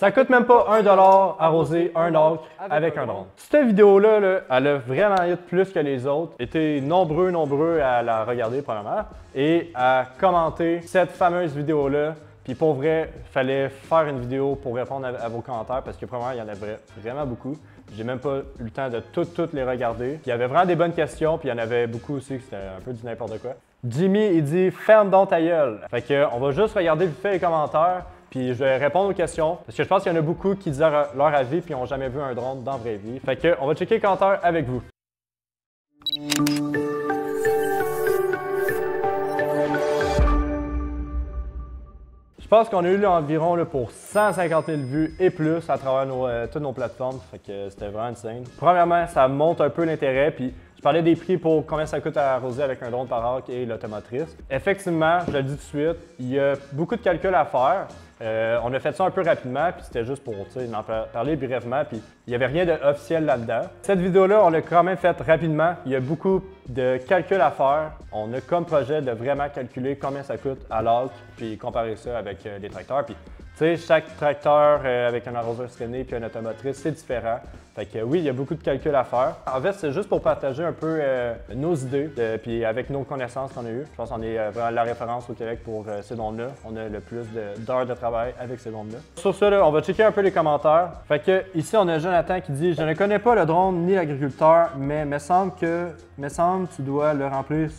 Ça coûte même pas 1 $ arroser un acre avec un drone. Cette vidéo-là, elle a vraiment hit plus que les autres. Été nombreux à la regarder probablement et à commenter cette fameuse vidéo-là. Puis pour vrai, il fallait faire une vidéo pour répondre à vos commentaires parce que premièrement, il y en avait vraiment beaucoup. J'ai même pas eu le temps de toutes les regarder. Puis il y avait vraiment des bonnes questions, puis il y en avait beaucoup aussi que c'était un peu du n'importe quoi. Jimmy, il dit « Ferme donc ta gueule ». Fait que on va juste regarder vite fait les commentaires, puis je vais répondre aux questions. Parce que je pense qu'il y en a beaucoup qui disent leur avis puis n'ont jamais vu un drone dans la vraie vie. Fait que on va checker les commentaires avec vous. Je pense qu'on a eu environ pour 150 000 vues et plus à travers toutes nos plateformes. Fait que c'était vraiment insane. Premièrement, ça monte un peu l'intérêt. Puis je parlais des prix pour combien ça coûte à arroser avec un drone par arc et l'automotrice. Effectivement, je le dis tout de suite, il y a beaucoup de calculs à faire. On a fait ça un peu rapidement, puis c'était juste pour en parler brièvement, puis il n'y avait rien d'officiel là-dedans. Cette vidéo-là, on l'a quand même faite rapidement. Il y a beaucoup de calculs à faire. On a comme projet de vraiment calculer combien ça coûte à l'acre, puis comparer ça avec les tracteurs. Puis, chaque tracteur avec un arroseur freiné puis une automotrice, c'est différent. Fait que oui, il y a beaucoup de calculs à faire. En fait, c'est juste pour partager un peu nos idées, puis avec nos connaissances qu'on a eues. Je pense qu'on est vraiment la référence au Québec pour ces drones-là. On a le plus d'heures de travail avec ces drones-là. Sur ça, là, on va checker un peu les commentaires. Fait que ici, on a Jonathan qui dit « Je ne connais pas le drone ni l'agriculteur, mais me semble que tu dois le remplir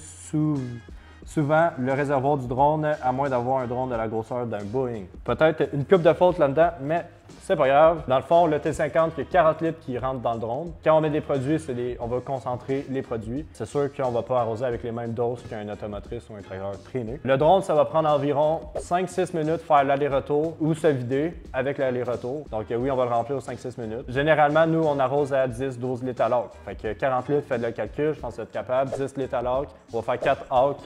souvent le réservoir du drone, à moins d'avoir un drone de la grosseur d'un Boeing. » Peut-être une coupe de fautes là-dedans, mais c'est pas grave. Dans le fond, le T50, il y a 40 litres qui rentrent dans le drone. Quand on met des produits, on va concentrer les produits. C'est sûr qu'on va pas arroser avec les mêmes doses qu'un automotrice ou un tracteur traîné. Le drone, ça va prendre environ 5-6 minutes faire l'aller-retour ou se vider avec l'aller-retour. Donc oui, on va le remplir aux 5-6 minutes. Généralement, nous, on arrose à 10-12 litres à l'acre. Fait que 40 litres, faites le calcul, je pense être capable. 10 litres à l'acre, on va faire 4 acres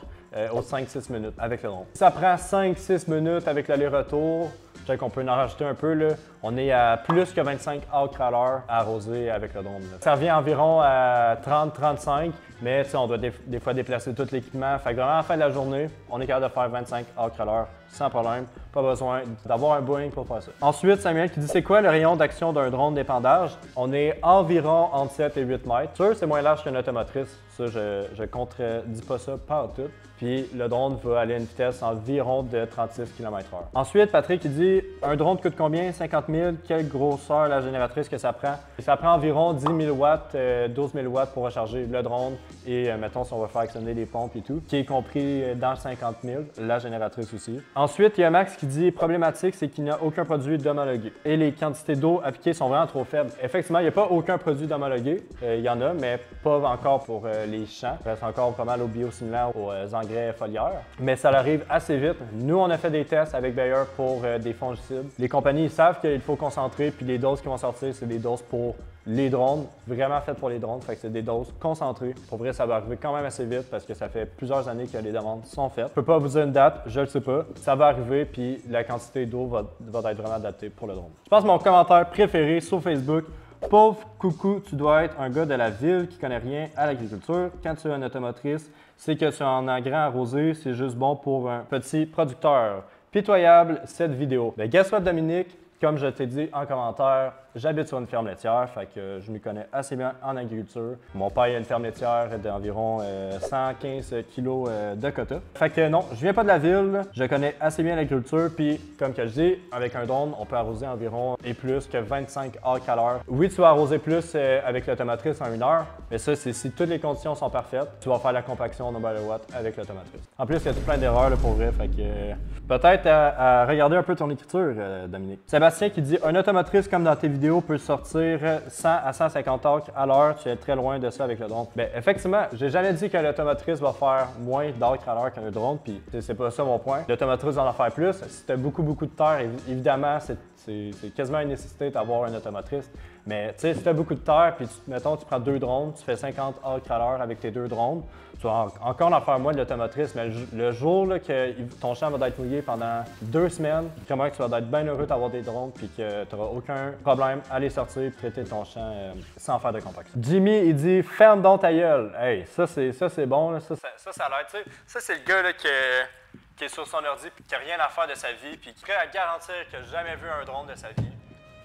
aux 5-6 minutes avec le drone. Ça prend 5-6 minutes avec l'aller-retour. Je sais qu'on peut en rajouter un peu. Là. On est à plus que 25 acres à l'heure à arroser avec le drone. Là. Ça revient environ à 30-35, mais on doit des fois déplacer tout l'équipement. Fait que vraiment, à la fin de la journée, on est capable de faire 25 acres à l'heure sans problème. Pas besoin d'avoir un Boeing pour faire ça. Ensuite, Samuel qui dit « C'est quoi le rayon d'action d'un drone d'épandage? » On est environ entre 7 et 8 mètres. Sûr, c'est moins large qu'une automotrice. Ça, je contredis pas ça pas tout. Puis le drone va aller à une vitesse environ de 36 km/h. Ensuite, Patrick il dit « Un drone coûte combien? 50 000. Quelle grosseur la génératrice que ça prend? » Ça prend environ 10 000 watts, 12 000 watts pour recharger le drone et mettons si on va faire actionner les pompes et tout, qui est compris dans le 50 000, la génératrice aussi. Ensuite, il y a Max qui dit « Problématique, c'est qu'il n'y a aucun produit d'homologué et les quantités d'eau appliquées sont vraiment trop faibles. » Effectivement, il n'y a pas aucun produit d'homologué. Il y en a, mais pas encore pour les champs. Il reste encore pas mal au biosimilaire, aux engrais foliaires. Mais ça arrive assez vite. Nous, on a fait des tests avec Bayer pour des fongicides. Les compagnies, ils savent qu'il faut concentrer, puis les doses qui vont sortir, c'est des doses pour les drones, vraiment faites pour les drones, fait que c'est des doses concentrées. Pour vrai, ça va arriver quand même assez vite parce que ça fait plusieurs années que les demandes sont faites. Je peux pas vous dire une date, je le sais pas. Ça va arriver, puis la quantité d'eau va être vraiment adaptée pour le drone. Je pense que mon commentaire préféré sur Facebook, « Pauvre coucou, tu dois être un gars de la ville qui connaît rien à l'agriculture. Quand tu es une automotrice, c'est que tu en as grand arrosé, c'est juste bon pour un petit producteur. Pitoyable cette vidéo. » Ben, guess what, Dominique? Comme je t'ai dit en commentaire, j'habite sur une ferme laitière, fait que je m'y connais assez bien en agriculture. Mon père a une ferme laitière d'environ 115 kg de quota. Fait que non, je viens pas de la ville, je connais assez bien l'agriculture, puis comme que je dis, avec un drone, on peut arroser environ et plus que 25 acres à l'heure. Oui, tu vas arroser plus avec l'automotrice en 1 heure, mais ça, c'est si toutes les conditions sont parfaites, tu vas faire la compaction no matter what avec l'automotrice. En plus, il y a tout plein d'erreurs pour vrai, fait que peut-être à regarder un peu ton écriture, Dominique. Sébastien qui dit « Un automotrice comme dans tes vidéos peut sortir 100 à 150 acres à l'heure, tu es très loin de ça avec le drone. » Bien, effectivement, j'ai jamais dit que l'automotrice va faire moins d'acres à l'heure qu'un drone, puis c'est pas ça mon point. L'automotrice va en faire plus. Si tu as beaucoup de terre, évidemment, c'est quasiment une nécessité d'avoir une automotrice. Mais tu sais, si tu as beaucoup de terre, puis mettons, tu prends 2 drones, tu fais 50 acres à l'heure avec tes 2 drones, tu vas encore en faire moins de l'automotrice, mais le jour là, que ton champ va être mouillé pendant 2 semaines, comment tu vas être bien heureux d'avoir des drones puis que tu n'auras aucun problème à les sortir et traiter ton champ sans faire de compaction. Jimmy, il dit « Ferme donc ta gueule ». Hey, ça c'est bon, là. Ça a l'air, tu sais, ça c'est le gars là, qui est sur son ordi et qui n'a rien à faire de sa vie puis qui est prêt à garantir qu'il n'a jamais vu un drone de sa vie.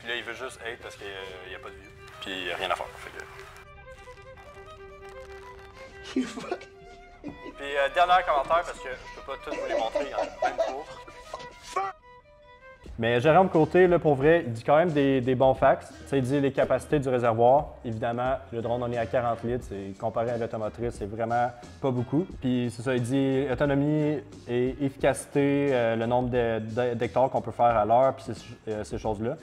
Puis là, il veut juste hate parce qu'il n'y a pas de vue. Puis il n'y a rien à faire. Fait que... Puis dernier commentaire, parce que je peux pas tous vous les montrer, il y en a même pour. Mais Jérôme Côté, là, pour vrai, il dit quand même des bons facts. Ça, il dit les capacités du réservoir. Évidemment, le drone, on est à 40 litres. Comparé à l'automotrice, c'est vraiment pas beaucoup. Puis c'est ça, il dit autonomie et efficacité, le nombre d'hectares qu'on peut faire à l'heure, puis ces choses-là.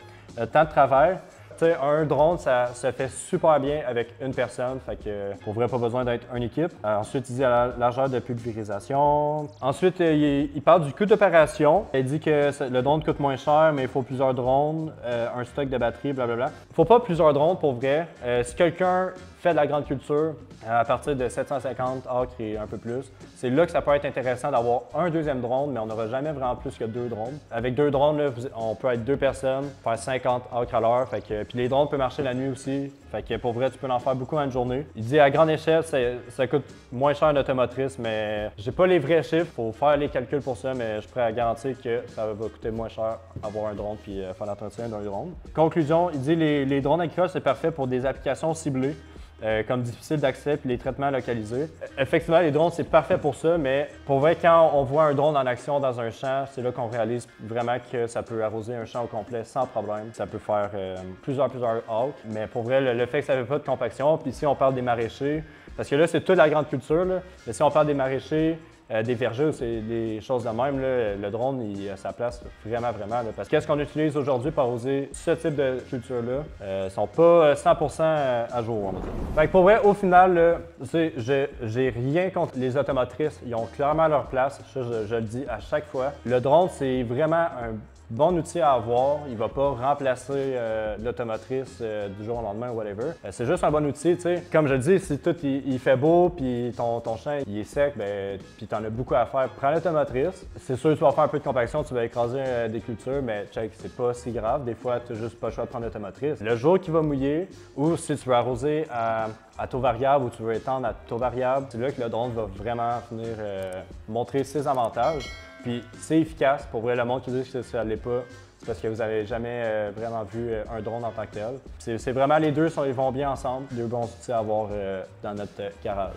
Temps de travail. T'sais, un drone, ça se fait super bien avec une personne, fait que pour vrai, pas besoin d'être une équipe. Ensuite, il dit la largeur de pulvérisation. Ensuite, il parle du coût d'opération. Il dit que le drone coûte moins cher, mais il faut plusieurs drones, un stock de batterie, blablabla. Il faut pas plusieurs drones pour vrai. Si quelqu'un fait de la grande culture, à partir de 750 acres et un peu plus, c'est là que ça peut être intéressant d'avoir un deuxième drone, mais on n'aura jamais vraiment plus que 2 drones. Avec 2 drones, là, on peut être 2 personnes, faire 50 acres à l'heure. Puis les drones peuvent marcher la nuit aussi. Fait que pour vrai, tu peux en faire beaucoup en une journée. Il dit à grande échelle, ça coûte moins cher une automotrice, mais j'ai pas les vrais chiffres. Faut faire les calculs pour ça, mais je suis prêt à garantir que ça va coûter moins cher avoir un drone puis faire l'entretien d'un drone. Conclusion, il dit les drones agricoles, c'est parfait pour des applications ciblées. Comme difficile d'accès puis les traitements localisés. Effectivement, les drones, c'est parfait pour ça, mais pour vrai, quand on voit un drone en action dans un champ, c'est là qu'on réalise vraiment que ça peut arroser un champ au complet sans problème. Ça peut faire plusieurs acres, mais pour vrai, le fait que ça ne fait pas de compaction, puis si on parle des maraîchers, parce que là, c'est toute la grande culture, là, mais si on parle des maraîchers, des vergers, c'est des choses de même. Là, le drone, il a sa place vraiment. Là, parce que qu'est-ce qu'on utilise aujourd'hui pour arroser ce type de culture-là, ne sont pas 100% à jour, on va dire. Fait que pour vrai, au final, j'ai rien contre les automotrices. Ils ont clairement leur place. Ça, je le dis à chaque fois. Le drone, c'est vraiment un bon outil à avoir. Il ne va pas remplacer l'automotrice du jour au lendemain ou whatever. C'est juste un bon outil, tu sais. Comme je dis, si tout il fait beau puis ton champ il est sec, puis tu en as beaucoup à faire, prends l'automotrice. C'est sûr que tu vas faire un peu de compaction, tu vas écraser des cultures, mais check, c'est pas si grave. Des fois, tu n'as juste pas le choix de prendre l'automotrice. Le jour qu'il va mouiller, ou si tu veux arroser à taux variable ou tu veux étendre à taux variable, c'est là que le drone va vraiment venir montrer ses avantages. Puis c'est efficace. Pour vrai, le monde qui dit que ça ne l'est pas, c'est parce que vous n'avez jamais vraiment vu un drone en tant que tel. C'est vraiment les deux, ils vont bien ensemble. Deux bons outils à avoir dans notre garage.